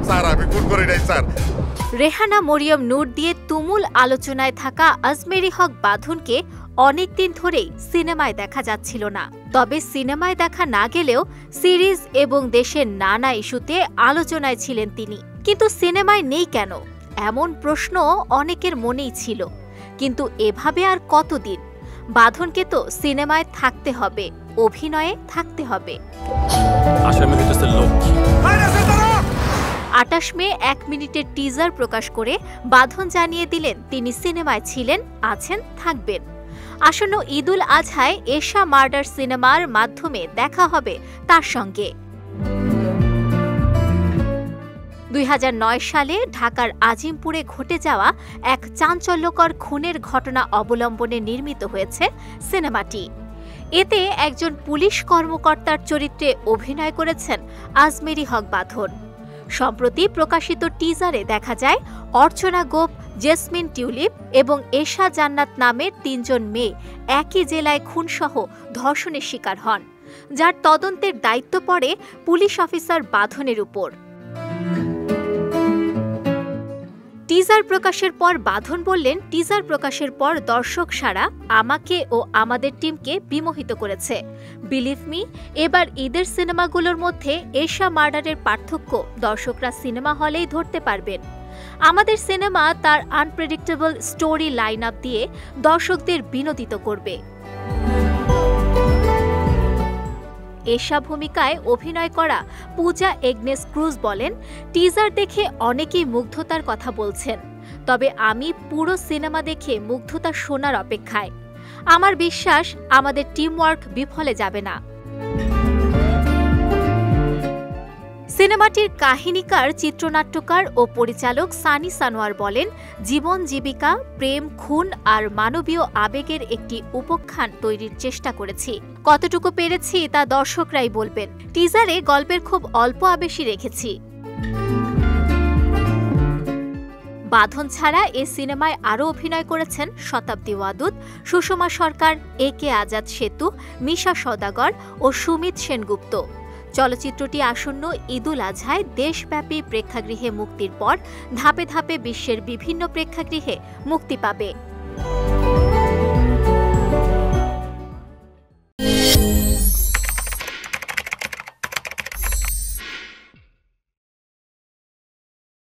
Sir আমি খুন করি নাই স্যার। রেহানা মরিয়ম নূর দিয়ে তুমুল আলোচনায় থাকা আজমেরি হক বাঁধনকে অনেকদিন ধরেই সিনেমায় দেখা যাচ্ছিল না। তবে সিনেমায় দেখা না গেলেও সিরিজ এবং দেশের নানা ইস্যুতে আলোচনায় ছিলেন তিনি। কিন্তু সিনেমায় নেই কেন, এমন প্রশ্ন অনেকের মনেই ছিল। কিন্তু এভাবে আর কতদিন? বাঁধনকে তো সিনেমায় থাকতে হবে, অভিনয়ে থাকতে হবে। 28 মে 1 মিনিটের টিজার প্রকাশ করে বাঁধন জানিয়ে দিলেন তিনি সিনেমায় ছিলেন, আছেন, থাকবেন। আসন্ন ঈদুল আজহায় এশা মার্ডার সিনেমার মাধ্যমে দেখা হবে তার সঙ্গে। 2009 সালে ঢাকার আজিমপুরে ঘটে যাওয়া এক চাঞ্চল্যকর খুনের ঘটনা অবলম্বনে নির্মিত হয়েছে সিনেমাটি। এতে একজন পুলিশ কর্মকর্তার চরিত্রে অভিনয় করেছেন আজমেরি হক বাঁধন। সম্প্রতি প্রকাশিত টিজারে দেখা যায় অর্চনা গোপ, জেসমিন টিউলিপ এবং এশা জান্নাত নামের 3 জন মেয়ে একই জেলায় খুনসহ ধর্ষণের শিকার হন, যার তদন্তের দায়িত্ব পড়ে পুলিশ অফিসার বাঁধনের উপর। টিজার প্রকাশের পর বাঁধন বললেন, টিজার প্রকাশের পর দর্শক সারা আমাকে ও আমাদের টিমকে বিমোহিত করেছে। বিলিভ মি, এবার ঈদের সিনেমাগুলোর মধ্যে এশা মার্ডারের পার্থক্য দর্শকরা সিনেমা হলেই ধরতে পারবেন। আমাদের সিনেমা তার আনপ্রেডিক্টেবল স্টোরি লাইন আপ দিয়ে দর্শকদের বিনোদিত করবে। এশা ভূমিকায় অভিনয় করা পূজা এগনেস ক্রুজ বলেন, টিজার দেখে অনেকেই মুগ্ধতার কথা বলছেন, তবে আমি পুরো সিনেমা দেখে মুগ্ধতা শোনার অপেক্ষায়। আমার বিশ্বাস আমাদের টিমওয়ার্ক বিফলে যাবে না। সিনেমাটির কাহিনীকার, চিত্রনাট্যকার ও পরিচালক সানি সানোয়ার বলেন, জীবন জীবিকা, প্রেম, খুন আর মানবীয় আবেগের একটি উপাখ্যান তৈরির চেষ্টা করেছি। কতটুকু পেরেছি তা দর্শকরাই বলবেন। টিজারে গল্পের খুব অল্প আবেশই রেখেছি। বাঁধন ছাড়া এ সিনেমায় আরও অভিনয় করেছেন শতাব্দী ওয়াদুদ, সুষমা সরকার, একে আজাদ সেতু, মিশা সওদাগর ও সুমিত সেনগুপ্ত। চলচ্চিত্রটি আসন্ন ঈদুল আজহায় দেশব্যাপী প্রেক্ষাগৃহে মুক্তির পর ধাপে ধাপে বিশ্বের বিভিন্ন প্রেক্ষাগৃহে মুক্তি পাবে।